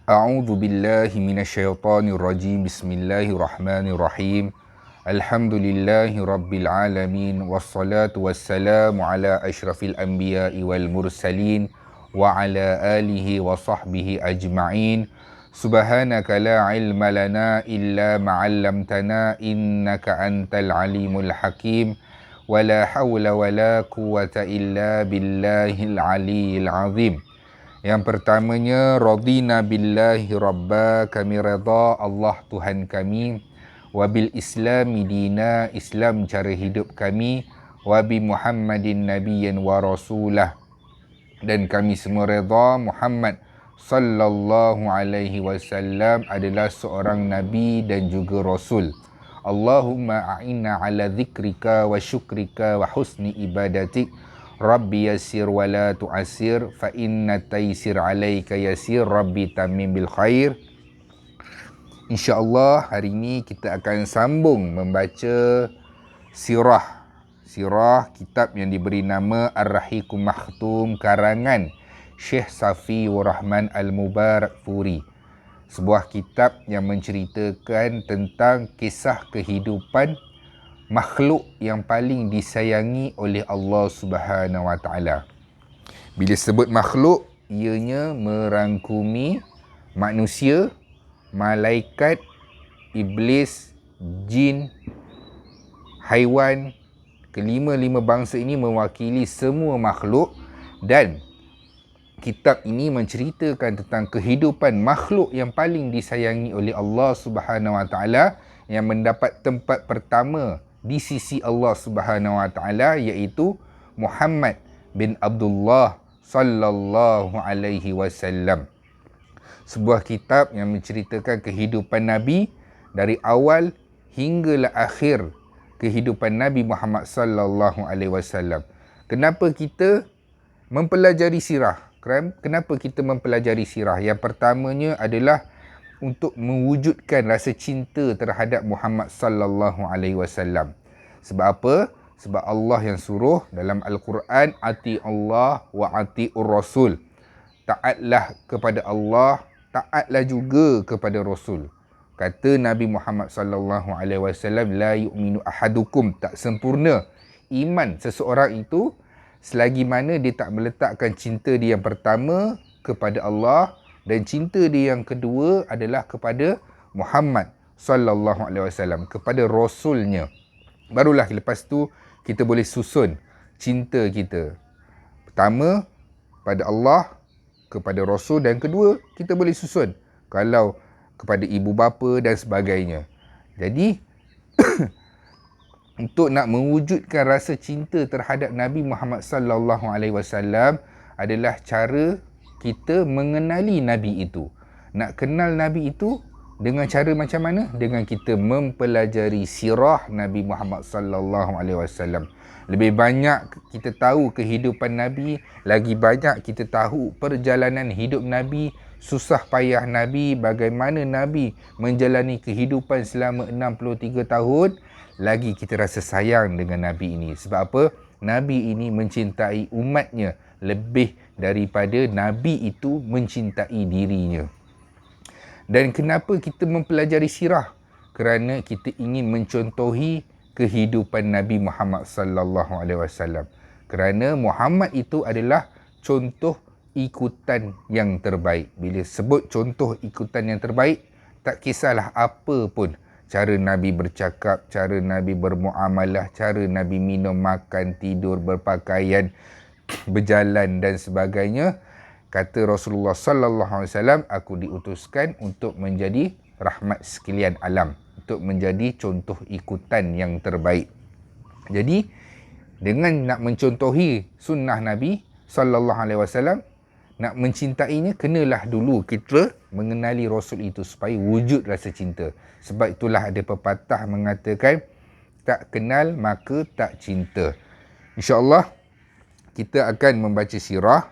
A'udzu billahi minasyaitonir rajim. Bismillahirrahmanirrahim. Alhamdulillahi rabbil alamin wassalatu wassalamu ala asyrafil anbiya'i wal mursalin wa ala alihi wa sahbihi ajma'in. Subhanaka la ilma lana illa ma 'allamtana innaka antal alimul hakim. Wala hawla wala quwwata illa billahil aliyyil azim. Yang pertamanya, radina billahi rabba, kami redha Allah Tuhan kami, wabil islami dina, Islam cara hidup kami, wabi Muhammadin nabiyyan wa rasulah, dan kami semua redha Muhammad sallallahu alaihi wasallam adalah seorang nabi dan juga rasul. Allahumma a'inna ala dzikrika wa syukrika wa husni ibadatik. Rabbi yassir wa la tu'assir fa inna taysir alaika yassir. Rabbi tamim bil khair. InsyaAllah hari ini kita akan sambung membaca sirah kitab yang diberi nama Ar-Rahiqum Makhtum karangan Syekh Safiur Rahman Al-Mubarakfuri. Sebuah kitab yang menceritakan tentang kisah kehidupan makhluk yang paling disayangi oleh Allah Subhanahu Wa Taala. Bila sebut makhluk, ianya merangkumi manusia, malaikat, iblis, jin, haiwan. Kelima-lima bangsa ini mewakili semua makhluk, dan kitab ini menceritakan tentang kehidupan makhluk yang paling disayangi oleh Allah Subhanahu Wa Taala, yang mendapat tempat pertama di sisi Allah Subhanahu Wa Taala, iaitu Muhammad bin Abdullah sallallahu alaihi wasallam. Sebuah kitab yang menceritakan kehidupan Nabi dari awal hinggalah akhir kehidupan Nabi Muhammad sallallahu alaihi wasallam. Kenapa kita mempelajari sirah? Kenapa kita mempelajari sirah? Yang pertamanya adalah untuk mewujudkan rasa cinta terhadap Muhammad sallallahu alaihi wasallam. Sebab apa? Sebab Allah yang suruh dalam Al-Quran, ati Allah wa atiur Rasul. Taatlah kepada Allah, taatlah juga kepada Rasul. Kata Nabi Muhammad sallallahu alaihi wasallam, la yu'minu ahadukum, tak sempurna iman seseorang itu selagi mana dia tak meletakkan cinta dia yang pertama kepada Allah, dan cinta dia yang kedua adalah kepada Muhammad sallallahu alaihi wasallam, kepada Rasulnya. Barulah lepas tu kita boleh susun cinta kita. Pertama pada Allah, kepada Rasul, dan kedua kita boleh susun kalau kepada ibu bapa dan sebagainya. Jadi untuk nak mewujudkan rasa cinta terhadap Nabi Muhammad sallallahu alaihi wasallam adalah cara kita mengenali Nabi itu. Nak kenal Nabi itu dengan cara macam mana? Dengan kita mempelajari sirah Nabi Muhammad sallallahu alaihi wasallam. Lebih banyak kita tahu kehidupan Nabi, lagi banyak kita tahu perjalanan hidup Nabi, susah payah Nabi, bagaimana Nabi menjalani kehidupan selama 63 tahun, lagi kita rasa sayang dengan Nabi ini. Sebab apa? Nabi ini mencintai umatnya lebih daripada Nabi itu mencintai dirinya. Dan kenapa kita mempelajari sirah? Kerana kita ingin mencontohi kehidupan Nabi Muhammad sallallahu alaihi wasallam. Kerana Muhammad itu adalah contoh ikutan yang terbaik. Bila sebut contoh ikutan yang terbaik, tak kisahlah apa pun cara Nabi bercakap, cara Nabi bermuamalah, cara Nabi minum, makan, tidur, berpakaian, berjalan dan sebagainya. Kata Rasulullah sallallahu alaihi wasallam, aku diutuskan untuk menjadi rahmat sekalian alam, untuk menjadi contoh ikutan yang terbaik. Jadi dengan nak mencontohi sunnah Nabi sallallahu alaihi wasallam, nak mencintainya, kenalah dulu kita mengenali Rasul itu supaya wujud rasa cinta. Sebab itulah ada pepatah mengatakan, tak kenal maka tak cinta. InsyaAllah kita akan membaca sirah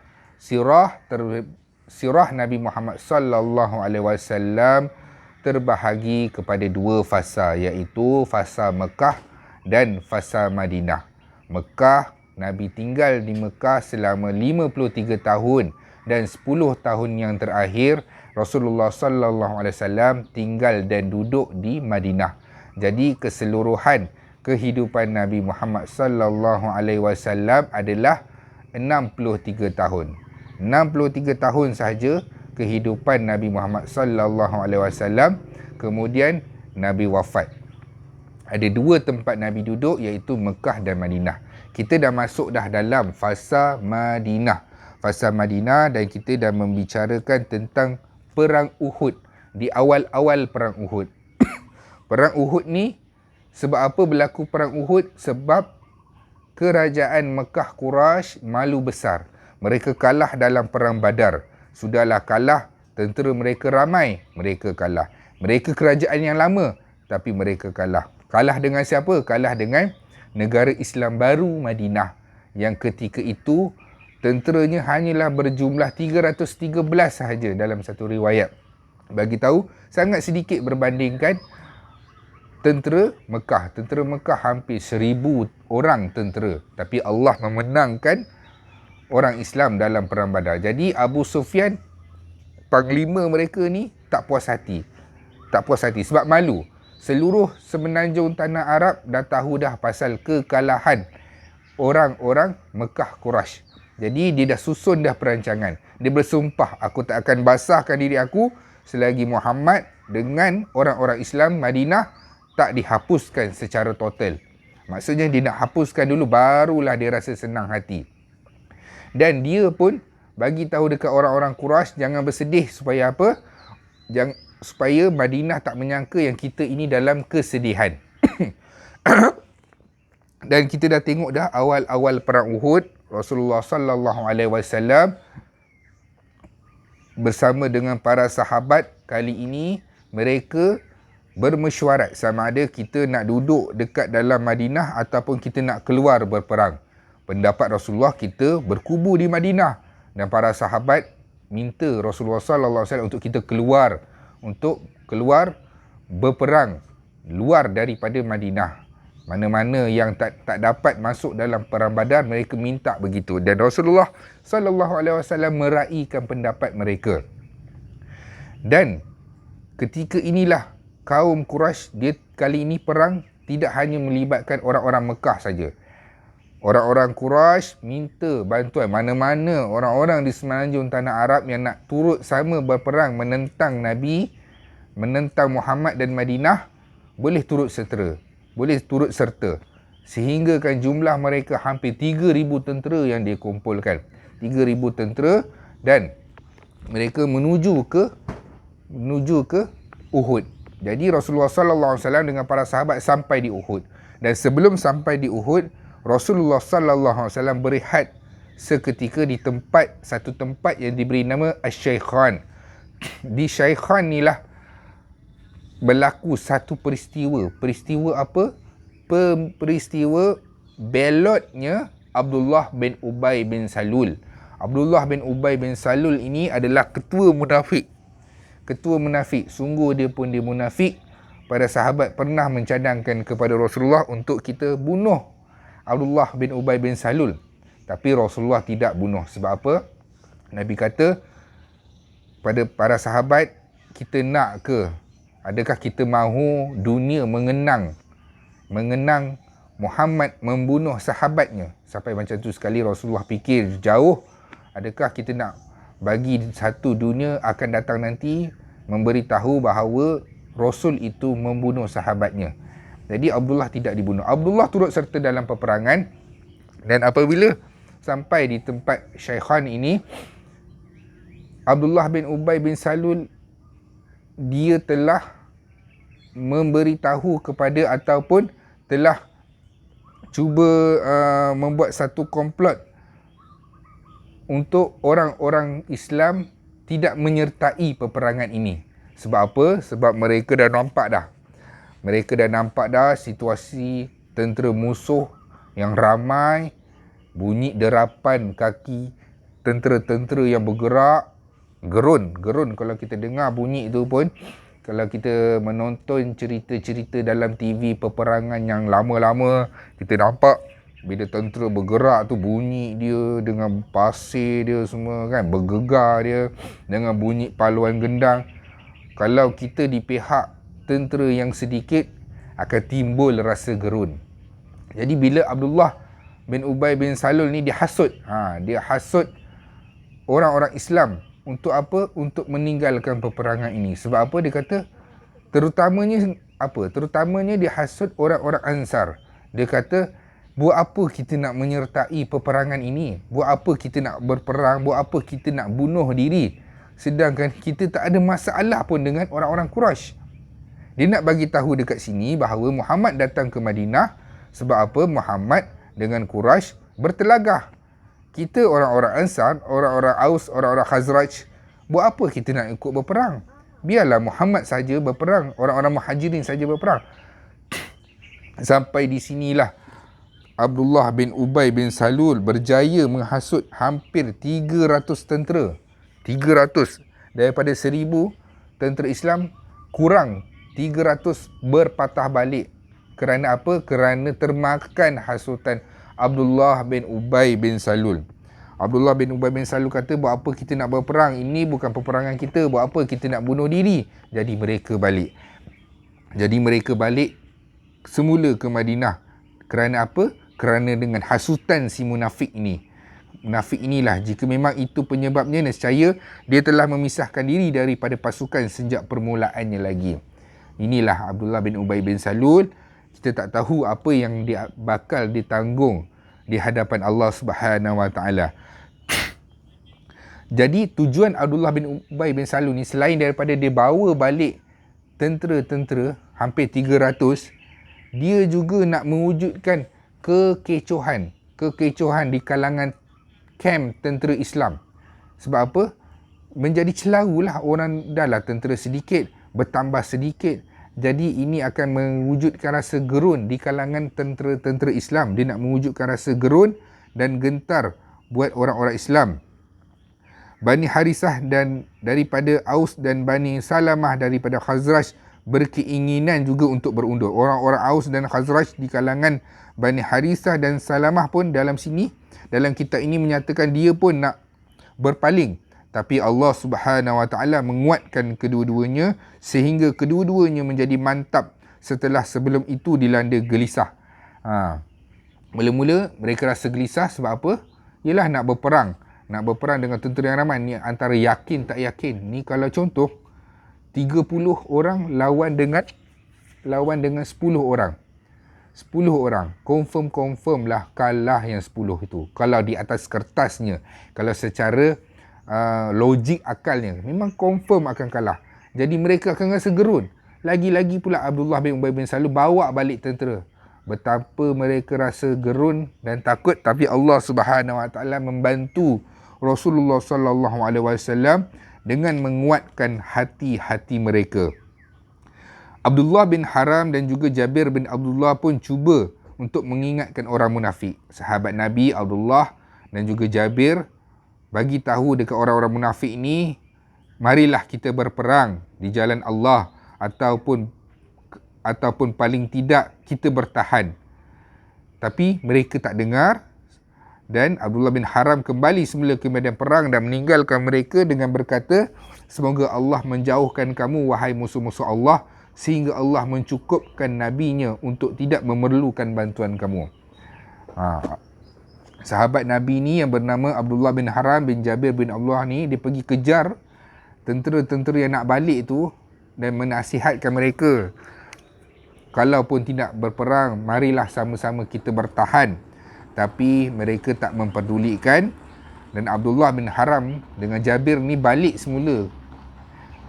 Nabi Muhammad sallallahu alaihi wasallam terbahagi kepada dua fasa, iaitu fasa Mekah dan fasa Madinah. Mekah, Nabi tinggal di Mekah selama 53 tahun dan 10 tahun yang terakhir Rasulullah sallallahu alaihi wasallam tinggal dan duduk di Madinah. Jadi keseluruhan kehidupan Nabi Muhammad sallallahu alaihi wasallam adalah 63 tahun. 63 tahun sahaja kehidupan Nabi Muhammad sallallahu alaihi wasallam, kemudian Nabi wafat. Ada dua tempat Nabi duduk, iaitu Mekah dan Madinah. Kita dah masuk dah dalam fasa Madinah. Fasa Madinah, dan kita dah membicarakan tentang Perang Uhud. Di awal-awal Perang Uhud. Perang Uhud ni, sebab apa berlaku Perang Uhud? Sebab kerajaan Mekah Quraisy malu besar. Mereka kalah dalam Perang Badar. Sudahlah kalah, tentera mereka ramai, mereka kalah. Mereka kerajaan yang lama, tapi mereka kalah. Kalah dengan siapa? Kalah dengan negara Islam baru Madinah, yang ketika itu tenteranya hanyalah berjumlah 313 sahaja dalam satu riwayat. Bagi tahu sangat sedikit berbandingkan tentera Mekah. Tentera Mekah hampir 1000 orang tentera, tapi Allah memenangkan orang Islam dalam Perang Badar. Jadi Abu Sufyan, panglima mereka ni, tak puas hati. Tak puas hati sebab malu. Seluruh semenanjung tanah Arab dah tahu dah pasal kekalahan orang-orang Mekah Quraisy. Jadi dia dah susun dah perancangan. Dia bersumpah, aku tak akan basahkan diri aku selagi Muhammad dengan orang-orang Islam Madinah tak dihapuskan secara total. Maksudnya dia nak hapuskan dulu, barulah dia rasa senang hati. Dan dia pun bagi tahu dekat orang-orang Quraisy, jangan bersedih supaya apa? Supaya Madinah tak menyangka yang kita ini dalam kesedihan. Dan kita dah tengok dah awal-awal Perang Uhud, Rasulullah sallallahu alaihi wasallam bersama dengan para sahabat, kali ini mereka bermesyuarat sama ada kita nak duduk dekat dalam Madinah ataupun kita nak keluar berperang. Pendapat Rasulullah, kita berkubu di Madinah, dan para sahabat minta Rasulullah sallallahu alaihi wasallam untuk kita keluar berperang luar daripada Madinah. Mana-mana yang tak dapat masuk dalam Perang Badar, mereka minta begitu, dan Rasulullah sallallahu alaihi wasallam meraihkan pendapat mereka. Dan ketika inilah kaum Quraisy, dia kali ini perang tidak hanya melibatkan orang-orang Mekah saja. Orang-orang Quraisy minta bantuan, mana-mana orang-orang di semenanjung tanah Arab yang nak turut sama berperang menentang Nabi, menentang Muhammad dan Madinah, boleh turut serta. Sehingga kan jumlah mereka hampir 3,000 tentera yang dia kumpulkan. 3,000 tentera, dan mereka menuju ke Uhud. Jadi Rasulullah sallallahu alaihi wasallam dengan para sahabat sampai di Uhud. Dan sebelum sampai di Uhud, Rasulullah sallallahu alaihi wasallam berehat seketika di satu tempat yang diberi nama Asy-Syaikhan. Di Syaikhan inilah berlaku satu peristiwa. Peristiwa apa? Peristiwa belotnya Abdullah bin Ubay bin Salul. Abdullah bin Ubay bin Salul ini adalah ketua munafik. Ketua munafik. Sungguh dia pun dia munafik. Para sahabat pernah mencadangkan kepada Rasulullah untuk kita bunuh Abdullah bin Ubay bin Salul. Tapi Rasulullah tidak bunuh. Sebab apa? Nabi kata pada para sahabat, kita nak ke? Adakah kita mahu dunia mengenang Muhammad membunuh sahabatnya? Sampai macam tu sekali Rasulullah fikir jauh. Adakah kita nak bagi satu dunia akan datang nanti memberitahu bahawa Rasul itu membunuh sahabatnya? Jadi Abdullah tidak dibunuh. Abdullah turut serta dalam peperangan, dan apabila sampai di tempat Syaikhan ini, Abdullah bin Ubay bin Salul, dia telah memberitahu kepada ataupun telah cuba membuat satu komplot untuk orang-orang Islam tidak menyertai peperangan ini. Sebab apa? Sebab mereka dah nampak dah situasi tentera musuh yang ramai, bunyi derapan kaki tentera-tentera yang bergerak, gerun kalau kita dengar bunyi itu pun, kalau kita menonton cerita-cerita dalam TV peperangan yang lama-lama, kita nampak Bila tentera bergerak tu, bunyi dia dengan pasir dia semua kan, bergegar dia dengan bunyi paluan gendang. Kalau kita di pihak tentera yang sedikit, akan timbul rasa gerun. Jadi bila Abdullah bin Ubay bin Salul ni dihasut, dia hasut orang-orang Islam untuk apa? Untuk meninggalkan peperangan ini. Sebab apa? Dia kata terutamanya dia hasut orang-orang Ansar. Dia kata, buat apa kita nak menyertai peperangan ini? Buat apa kita nak berperang? Buat apa kita nak bunuh diri? Sedangkan kita tak ada masalah pun dengan orang-orang Quraisy. Dia nak bagi tahu dekat sini bahawa Muhammad datang ke Madinah sebab apa? Muhammad dengan Quraisy bertelagah. Kita orang-orang Ansar, orang-orang Aus, orang-orang Khazraj, buat apa kita nak ikut berperang? Biarlah Muhammad saja berperang, orang-orang Muhajirin saja berperang. Sampai di sinilah Abdullah bin Ubay bin Salul berjaya menghasut hampir 300 tentera. 300 daripada 1000 tentera Islam, kurang 300 berpatah balik. Kerana apa? Kerana termakan hasutan Abdullah bin Ubay bin Salul. Abdullah bin Ubay bin Salul kata, buat apa kita nak berperang? Ini bukan peperangan kita. Buat apa kita nak bunuh diri? Jadi mereka balik semula ke Madinah. Kerana apa? Kerana dengan hasutan si munafik ini. Munafik inilah, jika memang itu penyebabnya, nescaya dia telah memisahkan diri daripada pasukan sejak permulaannya lagi. Inilah Abdullah bin Ubay bin Salul. Kita tak tahu apa yang dia bakal ditanggung di hadapan Allah Subhanahu Wa Taala. Jadi tujuan Abdullah bin Ubay bin Salul ni, selain daripada dia bawa balik tentera-tentera hampir 300, dia juga nak mewujudkan kekecohan di kalangan kem tentera Islam. Sebab apa? Menjadi celarulah orang, dah tentera sedikit, bertambah sedikit. Jadi ini akan mewujudkan rasa gerun di kalangan tentera-tentera Islam. Dia nak mewujudkan rasa gerun dan gentar buat orang-orang Islam. Bani Harisah dan daripada Aus dan Bani Salamah daripada Khazraj berkeinginan juga untuk berundur. Orang-orang Aus dan Khazraj di kalangan Bani Harisah dan Salamah pun dalam kitab ini menyatakan dia pun nak berpaling. Tapi Allah Subhanahu Wa Taala menguatkan kedua-duanya sehingga kedua-duanya menjadi mantap setelah sebelum itu dilanda gelisah. Mula-mula mereka rasa gelisah sebab apa? Ialah nak berperang dengan tentera yang ramai. Ni antara yakin tak yakin. Ni kalau contoh 30 orang lawan dengan 10 orang. 10 orang. Confirm lah kalah yang 10 itu. Kalau di atas kertasnya. Kalau secara logik akalnya, memang confirm akan kalah. Jadi mereka akan rasa gerun. Lagi-lagi pula Abdullah bin Ubay bin Salul bawa balik tentera. Betapa mereka rasa gerun dan takut. Tapi Allah Subhanahu Wa Taala membantu Rasulullah sallallahu alaihi wasallam dengan menguatkan hati-hati mereka. Abdullah bin Haram dan juga Jabir bin Abdullah pun cuba untuk mengingatkan orang munafik. Sahabat Nabi Abdullah dan juga Jabir bagi tahu dekat orang-orang munafik ni, marilah kita berperang di jalan Allah ataupun paling tidak kita bertahan. Tapi mereka tak dengar dan Abdullah bin Haram kembali semula ke medan perang dan meninggalkan mereka dengan berkata, semoga Allah menjauhkan kamu wahai musuh-musuh Allah sehingga Allah mencukupkan nabinya untuk tidak memerlukan bantuan kamu. Sahabat Nabi ni yang bernama Abdullah bin Haram bin Jabir bin Abdullah ni, dia pergi kejar tentera-tentera yang nak balik tu dan menasihatkan mereka, kalaupun tidak berperang, marilah sama-sama kita bertahan. Tapi mereka tak memperdulikan dan Abdullah bin Haram dengan Jabir ni balik semula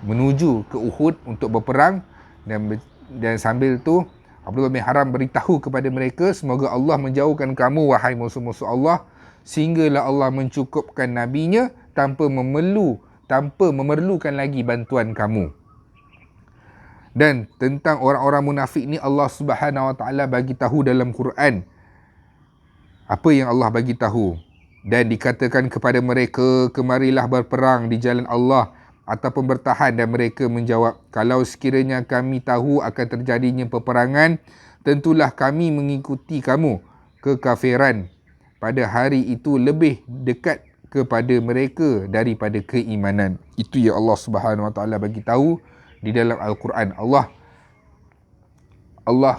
menuju ke Uhud untuk berperang. Dan sambil tu Abdullah bin Haram beritahu kepada mereka, semoga Allah menjauhkan kamu wahai musuh-musuh Allah sehinggalah Allah mencukupkan nabinya tanpa memerlukan lagi bantuan kamu. Dan tentang orang-orang munafik ni Allah Subhanahu Wa Taala bagi tahu dalam Quran. Apa yang Allah bagi tahu? Dan dikatakan kepada mereka, kemarilah berperang di jalan Allah ataupun bertahan. Dan mereka menjawab, kalau sekiranya kami tahu akan terjadinya peperangan, tentulah kami mengikuti kamu. kekafiran pada hari itu lebih dekat kepada mereka daripada keimanan. Itu yang Allah Subhanahu Wa Taala bagi tahu di dalam Al-Quran. Allah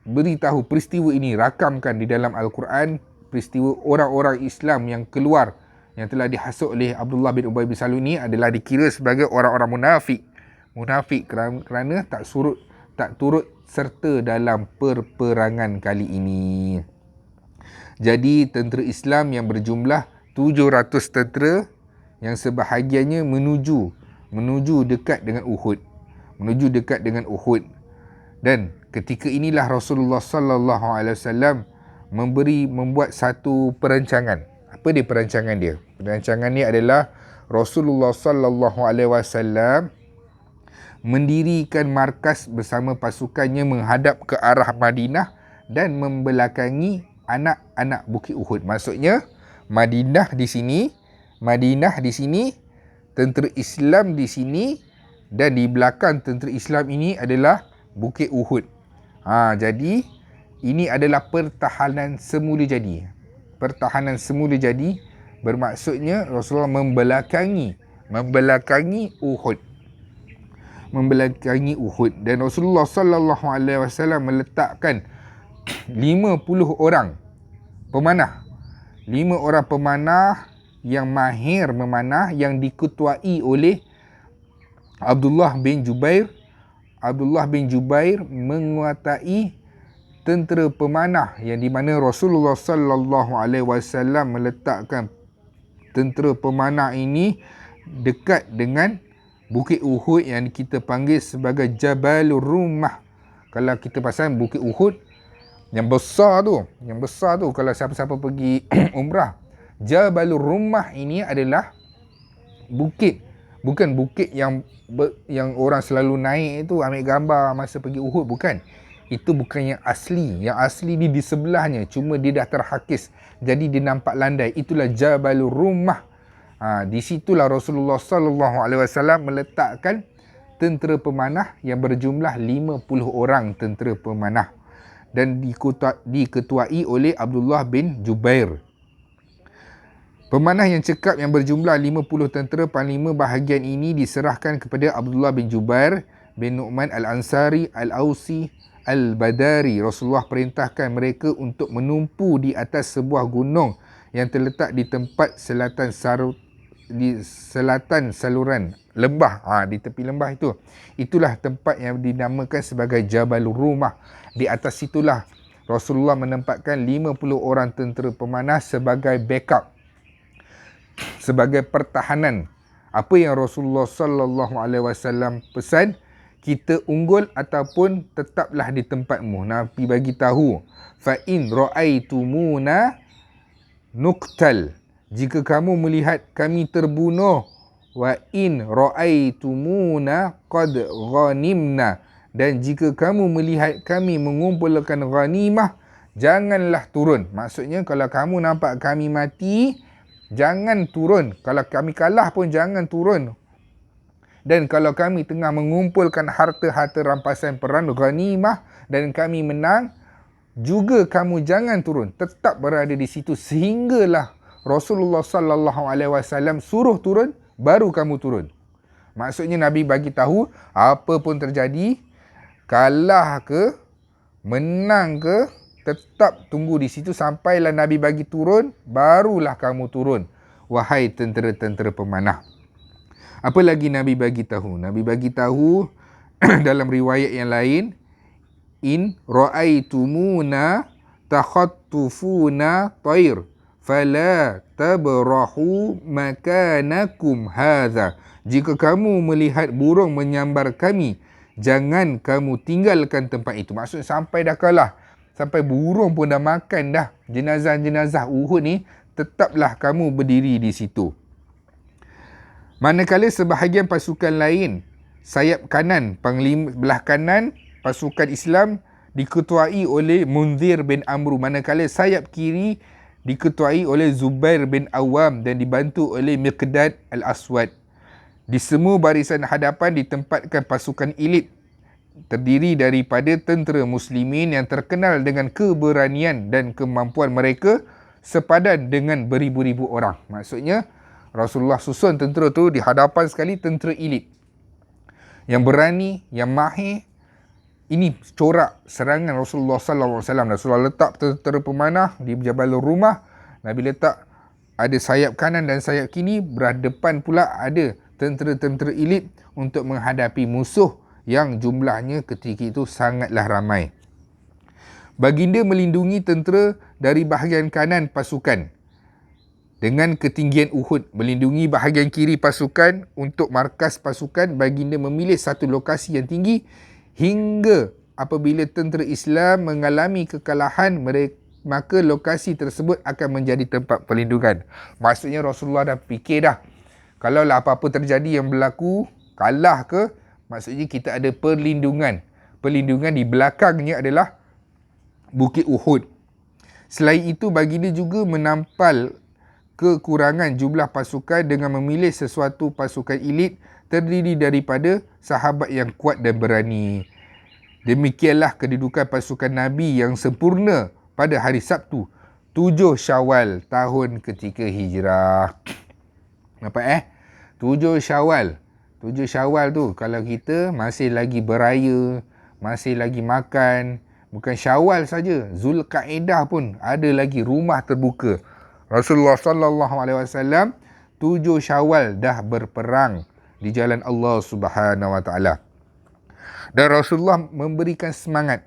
beritahu peristiwa ini, rakamkan di dalam Al-Quran, peristiwa orang-orang Islam yang keluar, yang telah dihasut oleh Abdullah bin Ubay bin Salul ini adalah dikira sebagai orang-orang munafik. Munafik kerana tak turut serta dalam perperangan kali ini. Jadi tentera Islam yang berjumlah 700 tentera yang sebahagiannya menuju dekat dengan Uhud. Dan ketika inilah Rasulullah sallallahu alaihi wasallam membuat satu perancangan. Apa dia perancangan dia? Perancangan ni adalah Rasulullah sallallahu alaihi wasallam mendirikan markas bersama pasukannya menghadap ke arah Madinah dan membelakangi anak-anak Bukit Uhud. Maksudnya Madinah di sini, tentera Islam di sini, dan di belakang tentera Islam ini adalah Bukit Uhud. Jadi ini adalah pertahanan semula jadi. Bermaksudnya Rasulullah membelakangi Uhud. Dan Rasulullah sallallahu alaihi wasallam meletakkan 50 orang pemanah. 5 orang pemanah yang mahir memanah yang diketuai oleh Abdullah bin Jubair menguasai tentera pemanah, yang di mana Rasulullah sallallahu alaihi wasallam meletakkan tentera pemanah ini dekat dengan Bukit Uhud yang kita panggil sebagai Jabalur Rummah. Kalau kita pasang Bukit Uhud yang besar tu kalau siapa-siapa pergi umrah, Jabalur Rummah ini adalah bukit, bukan bukit yang orang selalu naik itu ambil gambar masa pergi Uhud, bukan. Itu bukan yang asli. Yang asli ni di sebelahnya, cuma dia dah terhakis, jadi dia nampak landai. Itulah Jabalur Rummah. Di situlah Rasulullah sallallahu alaihi wasallam meletakkan tentera pemanah yang berjumlah 50 orang tentera pemanah dan diketuai oleh Abdullah bin Jubair. Pemanah yang cekap yang berjumlah 50 tentera panglima bahagian ini diserahkan kepada Abdullah bin Jubair bin Nu'man Al-Ansari Al-Ausi Al-Badari. Rasulullah perintahkan mereka untuk menumpu di atas sebuah gunung yang terletak di tempat selatan saluran lembah, di tepi lembah itu. Itulah tempat yang dinamakan sebagai Jabalur Rummah. Di atas situlah Rasulullah menempatkan 50 orang tentera pemanah sebagai backup, sebagai pertahanan. Apa yang Rasulullah sallallahu alaihi wasallam pesan, kita unggul ataupun tetaplah di tempatmu. Nabi bagi tahu, fa in ra'aitumuna nuqtal, jika kamu melihat kami terbunuh, wa in ra'aitumuna qad ghanimna, dan jika kamu melihat kami mengumpulkan ghanimah, janganlah turun. Maksudnya kalau kamu nampak kami mati, jangan turun. Kalau kami kalah pun jangan turun. Dan kalau kami tengah mengumpulkan harta-harta rampasan perang ghanimah dan kami menang, juga kamu jangan turun. Tetap berada di situ sehinggalah Rasulullah sallallahu alaihi wasallam suruh turun, baru kamu turun. Maksudnya Nabi bagi tahu, apa pun terjadi, kalah ke, menang ke, tetap tunggu di situ sampailah Nabi bagi turun, barulah kamu turun, wahai tentera-tentera pemanah. Apa lagi Nabi bagi tahu? Nabi bagi tahu dalam riwayat yang lain, in ra'aitumuna takhattufuna tayr fala tabrahu makanakum hadha. Jika kamu melihat burung menyambar kami, jangan kamu tinggalkan tempat itu. Maksudnya sampai dah kalah, sampai burung pun dah makan dah jenazah-jenazah Uhud ni, tetaplah kamu berdiri di situ. Manakala sebahagian pasukan lain, sayap kanan, panglima belah kanan pasukan Islam diketuai oleh Munzir bin Amru, manakala sayap kiri diketuai oleh Zubair bin Awam dan dibantu oleh Miqdad Al-Aswad. Di semua barisan hadapan ditempatkan pasukan elit terdiri daripada tentera muslimin yang terkenal dengan keberanian dan kemampuan mereka sepadan dengan beribu-ribu orang. Maksudnya Rasulullah susun tentera tu di hadapan sekali tentera elit yang berani, yang mahir. Ini corak serangan Rasulullah sallallahu alaihi wasallam. Rasulullah letak tentera pemanah di Jabal Rumah. Nabi letak ada sayap kanan dan sayap kiri, berhadapan pula ada tentera-tentera elit untuk menghadapi musuh yang jumlahnya ketika itu sangatlah ramai. Baginda melindungi tentera dari bahagian kanan pasukan dengan ketinggian Uhud, melindungi bahagian kiri pasukan. Untuk markas pasukan, baginda memilih satu lokasi yang tinggi hingga apabila tentera Islam mengalami kekalahan, maka lokasi tersebut akan menjadi tempat perlindungan. Maksudnya Rasulullah dah fikir dah, kalaulah apa-apa terjadi yang berlaku, kalah ke, maksudnya kita ada perlindungan. Perlindungan di belakangnya adalah Bukit Uhud. Selain itu, baginda juga menampal kekurangan jumlah pasukan dengan memilih sesuatu pasukan elit terdiri daripada sahabat yang kuat dan berani. Demikianlah kedudukan pasukan Nabi yang sempurna pada hari Sabtu 7 Syawal tahun ketika hijrah. Nampak 7 Syawal. 7 Syawal tu kalau kita masih lagi beraya, masih lagi makan, bukan Syawal saja, Zulkaidah pun ada lagi rumah terbuka. Rasulullah sallallahu alaihi wasallam 7 Syawal dah berperang di jalan Allah Subhanahu wa taala. Dan Rasulullah memberikan semangat.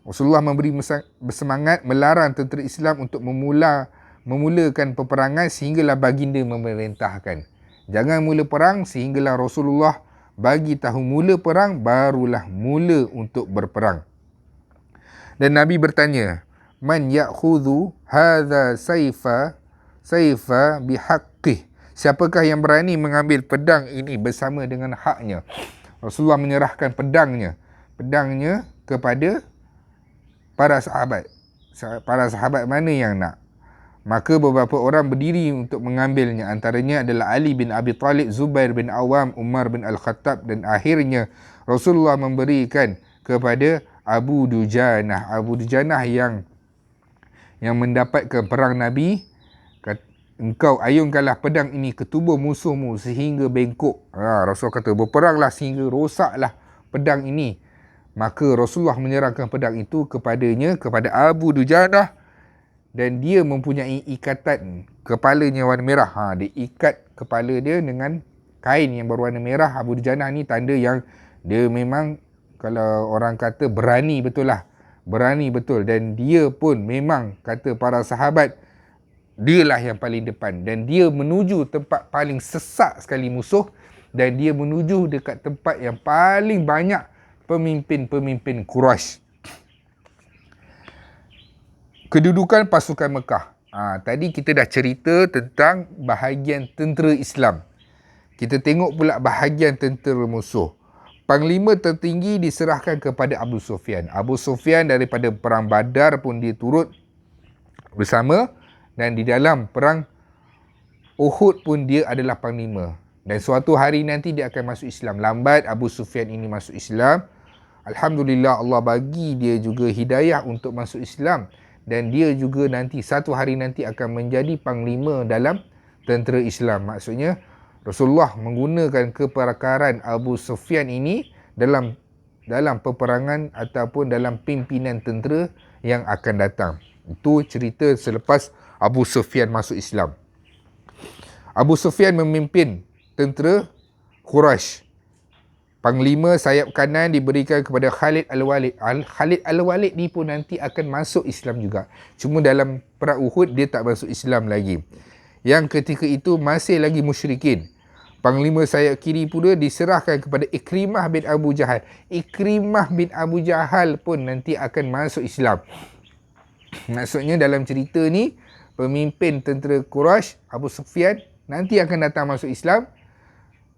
Rasulullah memberi bersemangat melarang tentera Islam untuk memulakan peperangan sehinggalah baginda memerintahkan. Jangan mula perang sehinggalah Rasulullah bagi tahu mula perang, barulah mula untuk berperang. Dan Nabi bertanya, man ya'khudhu hadha sayfa bihaqqih. Siapakah yang berani mengambil pedang ini bersama dengan haknya? Rasulullah menyerahkan pedangnya kepada para sahabat. Para sahabat mana yang nak? Maka beberapa orang berdiri untuk mengambilnya. Antaranya adalah Ali bin Abi Talib, Zubair bin Awam, Umar bin Al-Khattab, dan akhirnya Rasulullah memberikan kepada Abu Dujanah. Abu Dujanah yang mendapatkan perang Nabi. Engkau ayunkanlah pedang ini ke tubuh musuhmu sehingga bengkok. Rasul kata berperanglah sehingga rosaklah pedang ini. Maka Rasulullah menyerahkan pedang itu kepadanya, kepada Abu Dujanah. Dan dia mempunyai ikatan kepalanya warna merah. Dia ikat kepala dia dengan kain yang berwarna merah. Abu Dujanah ni tanda yang dia memang, kalau orang kata, berani betul lah. Berani betul. Dan dia pun memang, kata para sahabat, dialah yang paling depan. Dan dia menuju tempat paling sesak sekali musuh. Dan dia menuju dekat tempat yang paling banyak pemimpin-pemimpin Quraisy. Kedudukan pasukan Mekah. Tadi kita dah cerita tentang bahagian tentera Islam. Kita tengok pula bahagian tentera musuh. Panglima tertinggi diserahkan kepada Abu Sufyan. Abu Sufyan daripada perang Badar pun dia turut bersama. Dan di dalam perang Uhud pun dia adalah panglima. Dan suatu hari nanti dia akan masuk Islam. Lambat Abu Sufyan ini masuk Islam. Alhamdulillah Allah bagi dia juga hidayah untuk masuk Islam. Dan dia juga nanti, satu hari nanti akan menjadi panglima dalam tentera Islam. Maksudnya Rasulullah menggunakan keperakaran Abu Sufyan ini dalam peperangan ataupun dalam pimpinan tentera yang akan datang. Itu cerita selepas Abu Sufyan masuk Islam. Abu Sufyan memimpin tentera Quraisy. Panglima sayap kanan diberikan kepada Khalid Al-Walid. Khalid Al-Walid ni pun nanti akan masuk Islam juga. Cuma dalam perang Uhud dia tak masuk Islam lagi. Yang ketika itu masih lagi musyrikin. Panglima sayap kiri pula diserahkan kepada Ikrimah bin Abu Jahal. Ikrimah bin Abu Jahal pun nanti akan masuk Islam. Maksudnya dalam cerita ni, pemimpin tentera Quraisy, Abu Sufyan, nanti akan datang masuk Islam.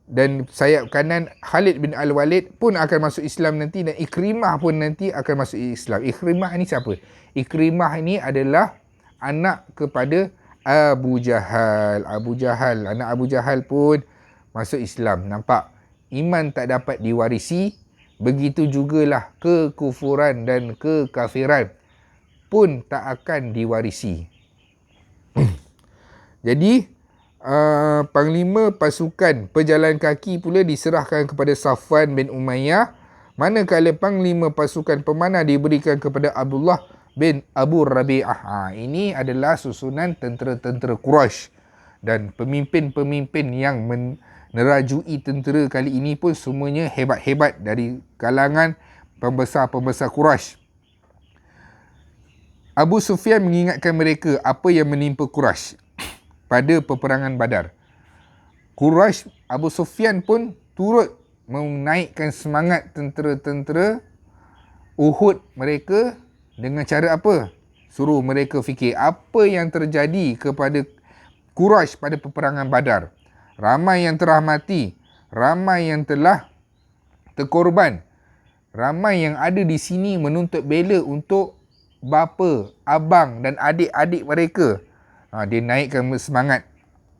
Dan sayap kanan Khalid bin Al-Walid pun akan masuk Islam nanti. Dan Ikrimah pun nanti akan masuk Islam. Ikrimah ni siapa? Ikrimah ni adalah anak kepada Abu Jahal. Anak Abu Jahal pun masuk Islam. Nampak? Iman tak dapat diwarisi, begitu jugalah kekufuran dan kekafiran pun tak akan diwarisi. Jadi panglima pasukan pejalan kaki pula diserahkan kepada Safwan bin Umayyah, manakala panglima pasukan pemanah diberikan kepada Abdullah bin Abu Rabi'ah. Ini adalah susunan tentera-tentera Quraisy, dan pemimpin-pemimpin yang menerajui tentera kali ini pun semuanya hebat-hebat dari kalangan pembesar-pembesar Quraisy. Abu Sufyan mengingatkan mereka apa yang menimpa Quraisy pada peperangan Badar. Quraisy, Abu Sufyan pun turut menaikkan semangat tentera-tentera Uhud mereka dengan cara apa? Suruh mereka fikir apa yang terjadi kepada Quraisy pada peperangan Badar. Ramai yang telah mati, ramai yang telah terkorban, ramai yang ada di sini menuntut bela untuk bapa, abang dan adik-adik mereka. Dia naikkan semangat.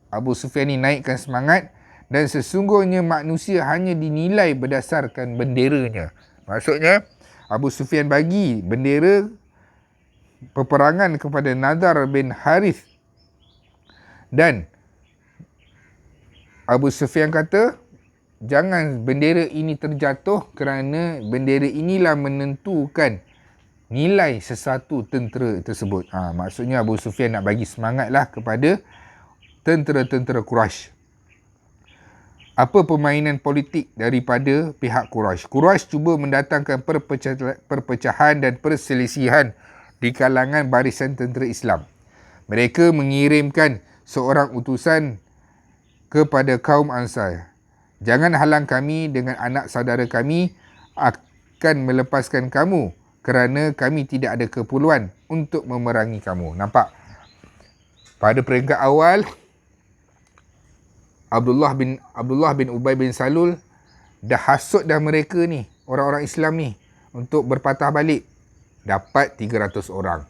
Abu Sufyan ni naikkan semangat, dan sesungguhnya manusia hanya dinilai berdasarkan benderanya. Maksudnya Abu Sufyan bagi bendera peperangan kepada Nadar bin Harith, dan Abu Sufyan kata jangan bendera ini terjatuh kerana bendera inilah menentukan nilai sesuatu tentera tersebut. Maksudnya Abu Sufyan nak bagi semangatlah kepada tentera-tentera Quraisy. Apa permainan politik daripada pihak Quraisy? Quraisy cuba mendatangkan perpecahan dan perselisihan di kalangan barisan tentera Islam. Mereka mengirimkan seorang utusan kepada kaum Ansar. Jangan halang kami dengan anak saudara kami, akan melepaskan kamu kerana kami tidak ada keperluan untuk memerangi kamu. Nampak? Pada peringkat awal, Abdullah bin Ubay bin Salul dah hasut dah mereka ni, orang-orang Islam ni, untuk berpatah balik. Dapat 300 orang.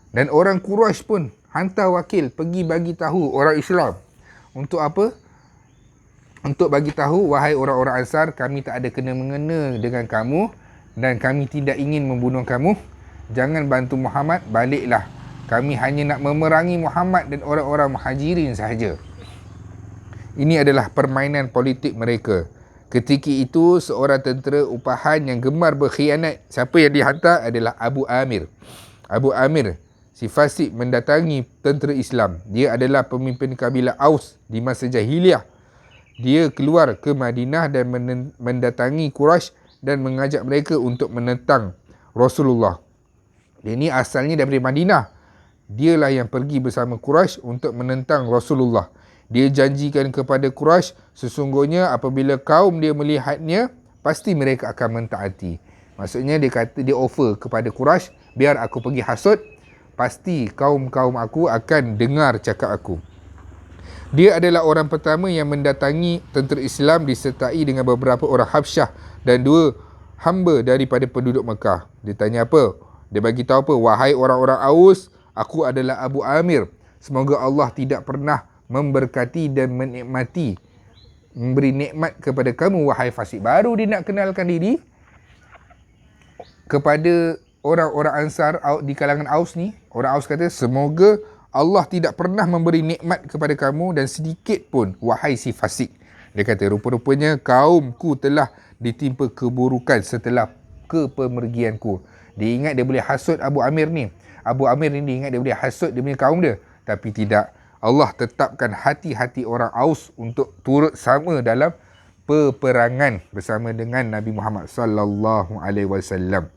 Dan orang Quraisy pun hantar wakil pergi bagi tahu orang Islam. Untuk apa? Untuk bagi tahu, wahai orang-orang Ansar, kami tak ada kena-mengena dengan kamu dan kami tidak ingin membunuh kamu. Jangan bantu Muhammad, baliklah. Kami hanya nak memerangi Muhammad dan orang-orang Muhajirin sahaja. Ini adalah permainan politik mereka. Ketika itu, seorang tentera upahan yang gemar berkhianat, siapa yang dihantar adalah Abu Amir. Abu Amir, si fasik, mendatangi tentera Islam. Dia adalah pemimpin kabilah Aus di masa jahiliah. Dia keluar ke Madinah dan mendatangi Quraisy dan mengajak mereka untuk menentang Rasulullah. Dia ni asalnya daripada Madinah. Dialah yang pergi bersama Quraisy untuk menentang Rasulullah. Dia janjikan kepada Quraisy, sesungguhnya apabila kaum dia melihatnya, pasti mereka akan mentaati. Maksudnya dia kata, dia offer kepada Quraisy, biar aku pergi hasut, pasti kaum-kaum aku akan dengar cakap aku. Dia adalah orang pertama yang mendatangi tentera Islam disertai dengan beberapa orang Habsyah dan 2 hamba daripada penduduk Mekah. Dia tanya apa? Dia bagi tahu apa? Wahai orang-orang Aus, aku adalah Abu Amir. Semoga Allah tidak pernah memberkati dan menikmati, memberi nikmat kepada kamu, wahai fasik. Baru dia nak kenalkan diri kepada orang-orang Ansar di kalangan Aus ni. Orang Aus kata, semoga Allah tidak pernah memberi nikmat kepada kamu dan sedikit pun, wahai si fasik. Dia kata, rupa-rupanya kaumku telah ditimpa keburukan setelah kepemergianku. Dia ingat dia boleh hasut Abu Amir ni. Abu Amir ni dia ingat dia boleh hasut dia punya kaum dia. Tapi tidak. Allah tetapkan hati-hati orang Aus untuk turut sama dalam peperangan bersama dengan Nabi Muhammad sallallahu alaihi wasallam.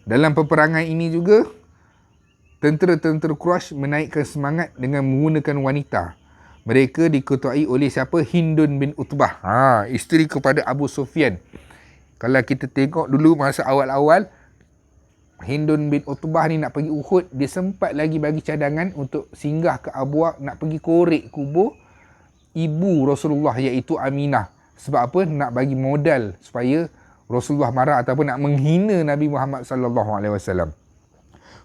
Dalam peperangan ini juga, tentera-tentera Quraisy menaikkan semangat dengan menggunakan wanita. Mereka diketuai oleh siapa? Hindun bin Utbah. Isteri kepada Abu Sufyan. Kalau kita tengok dulu masa awal-awal, Hindun bin Utbah ni nak pergi Uhud, dia sempat lagi bagi cadangan untuk singgah ke Abwa, nak pergi korek kubur ibu Rasulullah, iaitu Aminah. Sebab apa? Nak bagi modal supaya Rasulullah marah ataupun nak menghina Nabi Muhammad sallallahu alaihi wasallam.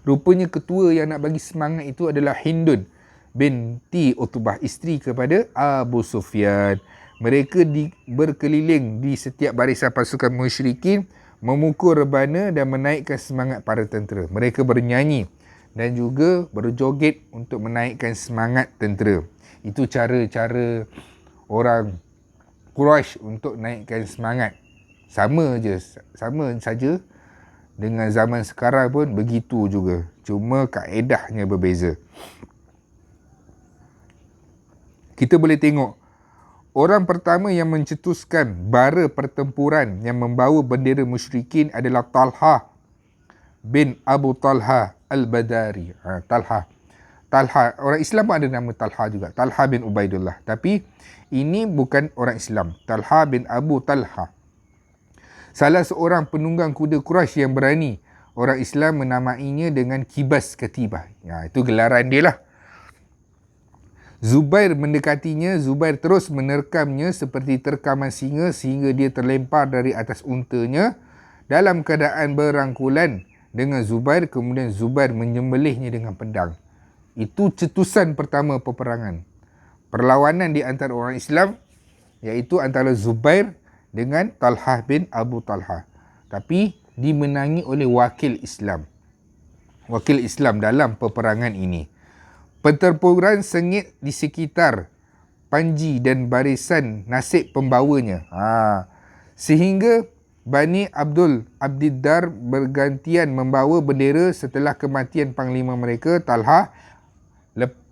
Rupanya ketua yang nak bagi semangat itu adalah Hindun binti Utbah, isteri kepada Abu Sufyan. Mereka berkeliling di setiap barisan pasukan musyrikin, memukul rebana dan menaikkan semangat para tentera. Mereka bernyanyi dan juga berjoget untuk menaikkan semangat tentera. Itu cara-cara orang Quraisy untuk naikkan semangat. Sama saja dengan zaman sekarang pun begitu juga. Cuma kaedahnya berbeza. Kita boleh tengok orang pertama yang mencetuskan bara pertempuran yang membawa bendera musyrikin adalah Talha bin Abu Talha Al-Badari. Talha, orang Islam pun ada nama Talha juga. Talha bin Ubaidullah. Tapi ini bukan orang Islam. Talha bin Abu Talha. Salah seorang penunggang kuda Quraisy yang berani. Orang Islam menamainya dengan Kibas Katibah. Itu gelaran dia lah. Zubair mendekatinya. Zubair terus menerkamnya seperti terkaman singa sehingga dia terlempar dari atas untanya. Dalam keadaan berangkulan dengan Zubair, kemudian Zubair menyembelihnya dengan pedang. Itu cetusan pertama peperangan. Perlawanan di antara orang Islam, iaitu antara Zubair dengan Talha bin Abu Talha. Tapi dimenangi oleh wakil Islam. Wakil Islam dalam peperangan ini. Pertempuran sengit di sekitar Panji dan barisan nasib pembawanya. Sehingga Bani Abdiddar bergantian membawa bendera setelah kematian panglima mereka, Talha.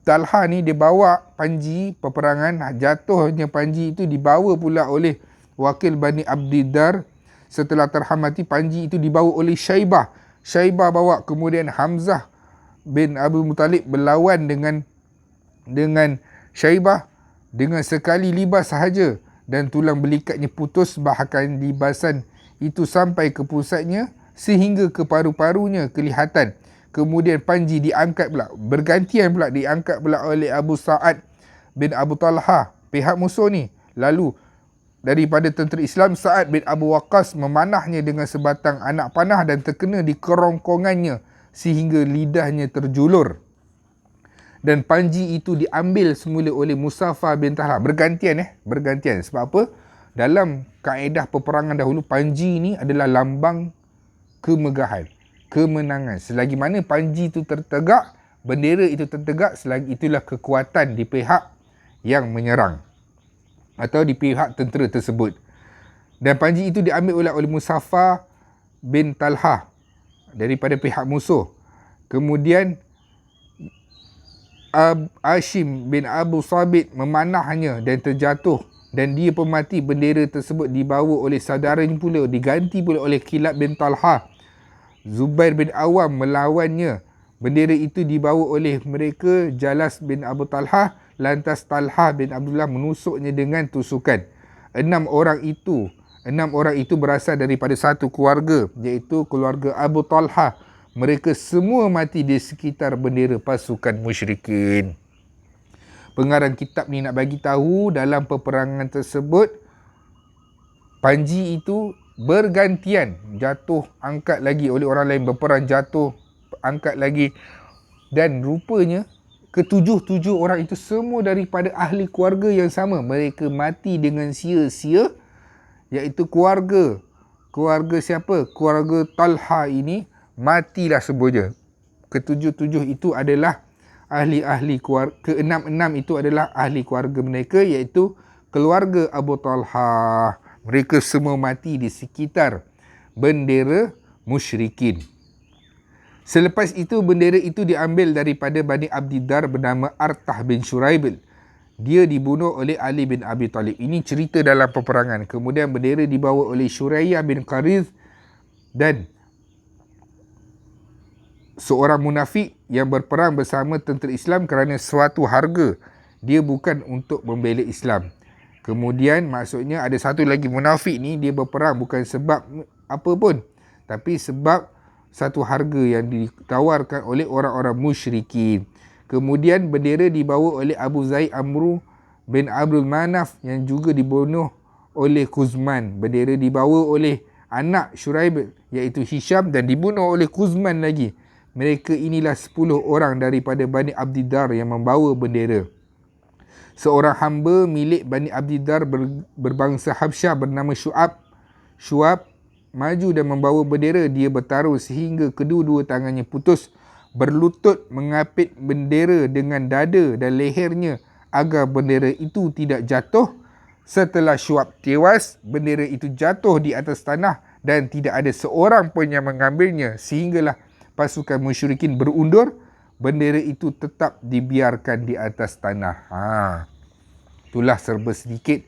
Talha ni dia bawa Panji peperangan, jatuhnya Panji itu dibawa pula oleh wakil Bani Abdiddar. Setelah terhamati, Panji itu dibawa oleh Syaibah. Syaibah bawa, kemudian Hamzah bin Abu Muttalib berlawan dengan Syaibah dengan sekali libas sahaja dan tulang belikatnya putus, bahkan libasan itu sampai ke pusatnya sehingga ke paru-parunya kelihatan. Kemudian Panji diangkat pula, bergantian pula diangkat pula oleh Abu Sa'ad bin Abu Talha, pihak musuh ni. Lalu daripada tentera Islam, Sa'ad bin Abu Waqqas memanahnya dengan sebatang anak panah dan terkena di kerongkongannya sehingga lidahnya terjulur. Dan Panji itu diambil semula oleh Musaffah bin Talha. Bergantian. Sebab apa? Dalam kaedah peperangan dahulu, Panji ni adalah lambang kemegahan, kemenangan. Selagi mana Panji itu tertegak, bendera itu tertegak, selagi itulah kekuatan di pihak yang menyerang atau di pihak tentera tersebut. Dan Panji itu diambil oleh Musaffah bin Talha daripada pihak musuh. Kemudian Hashim bin Abu Sabit memanahnya dan terjatuh, dan dia pun mati. Bendera tersebut dibawa oleh saudaranya pula, diganti pula oleh Kilab bin Talha. Zubair bin Awam melawannya. Bendera itu dibawa oleh mereka Jalas bin Abu Talha. Lantas Talha bin Abdullah menusuknya dengan tusukan. 6 orang itu berasal daripada satu keluarga, iaitu keluarga Abu Talha. Mereka semua mati di sekitar bendera pasukan musyrikin. Pengarang kitab ni nak bagi tahu dalam peperangan tersebut, Panji itu bergantian jatuh, angkat lagi oleh orang lain, berperang, jatuh, angkat lagi. Dan rupanya ketujuh orang itu semua daripada ahli keluarga yang sama. Mereka mati dengan sia-sia, iaitu keluarga siapa? Keluarga Talha ini matilah semuanya. Ketujuh itu adalah ahli-ahli keluarga. Keenam itu adalah ahli keluarga mereka, iaitu keluarga Abu Talha. Mereka semua mati di sekitar bendera musyrikin. Selepas itu, bendera itu diambil daripada Bani Abdiddar bernama Artah bin Shuraibil. Dia dibunuh oleh Ali bin Abi Talib. Ini cerita dalam peperangan. Kemudian bendera dibawa oleh Shuraiyah bin Qariz dan seorang munafik yang berperang bersama tentera Islam kerana suatu harga. Dia bukan untuk membela Islam. Kemudian maksudnya ada satu lagi munafik ni, dia berperang bukan sebab apa pun, tapi sebab satu harga yang ditawarkan oleh orang-orang musyrikin. Kemudian bendera dibawa oleh Abu Zaid Amru bin Abdul Manaf yang juga dibunuh oleh Kuzman. Bendera dibawa oleh anak Shuraib iaitu Hisham dan dibunuh oleh Kuzman lagi. Mereka inilah 10 orang daripada Bani Abdiddar yang membawa bendera. seorang hamba milik Bani Abdiddar berbangsa Habsyah bernama Syuab maju dan membawa bendera. Dia bertaruh sehingga kedua-dua tangannya putus, berlutut mengapit bendera dengan dada dan lehernya agar bendera itu tidak jatuh. Setelah Syuab tewas, bendera itu jatuh di atas tanah dan tidak ada seorang pun yang mengambilnya, sehinggalah pasukan musyrikin berundur. Bendera itu tetap dibiarkan di atas tanah. Itulah serba sedikit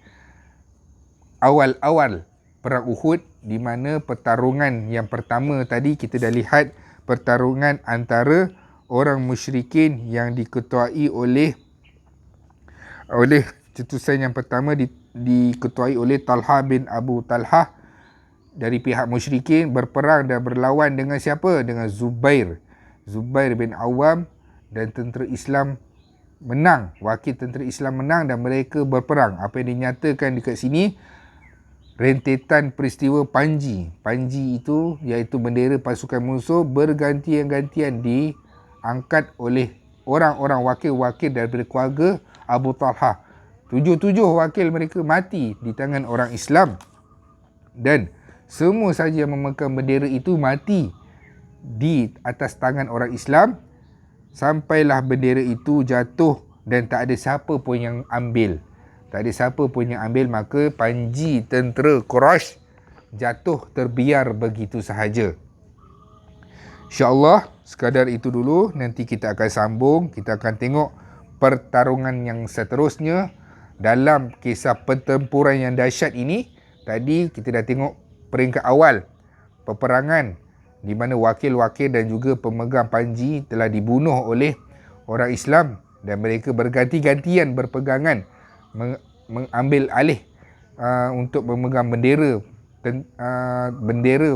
awal-awal perang Uhud, di mana pertarungan yang pertama tadi kita dah lihat pertarungan antara orang musyrikin yang diketuai oleh cetusan yang pertama diketuai oleh Talha bin Abu Talhah dari pihak musyrikin, berperang dan berlawan dengan siapa? Dengan Zubair bin Awam, dan tentera Islam menang. Wakil tentera Islam menang dan mereka berperang. Apa yang dinyatakan dekat sini, rentetan peristiwa Panji. Panji itu iaitu bendera pasukan musuh bergantian-gantian diangkat oleh orang-orang wakil-wakil daripada keluarga Abu Talha. 7 wakil mereka mati di tangan orang Islam, dan semua saja yang memegang bendera itu mati di atas tangan orang Islam, sampailah bendera itu jatuh dan tak ada siapa pun yang ambil. Maka Panji tentera Quraisy jatuh terbiar begitu sahaja. InsyaAllah sekadar itu dulu. Nanti kita akan sambung. Kita akan tengok pertarungan yang seterusnya dalam kisah pertempuran yang dahsyat ini. Tadi kita dah tengok peringkat awal peperangan di mana wakil-wakil dan juga pemegang Panji telah dibunuh oleh orang Islam, dan mereka berganti-gantian berpegangan mengambil alih untuk memegang bendera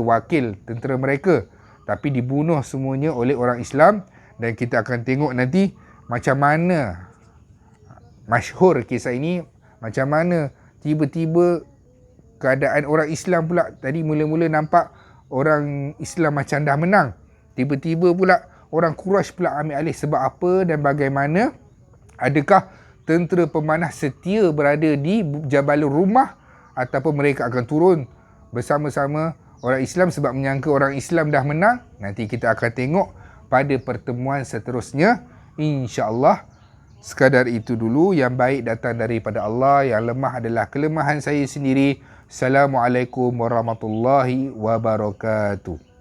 wakil tentera mereka, tapi dibunuh semuanya oleh orang Islam. Dan kita akan tengok nanti macam mana masyhur kisah ini, macam mana tiba-tiba keadaan orang Islam pula. Tadi mula-mula nampak orang Islam macam dah menang, tiba-tiba pula orang Quraisy pula ambil alih. Sebab apa dan bagaimana? Adakah tentera pemanah setia berada di Jabalur Rumah, ataupun mereka akan turun bersama-sama orang Islam sebab menyangka orang Islam dah menang? Nanti kita akan tengok pada pertemuan seterusnya, insya-Allah. Sekadar itu dulu. Yang baik datang daripada Allah, yang lemah adalah kelemahan saya sendiri. Assalamualaikum warahmatullahi wabarakatuh.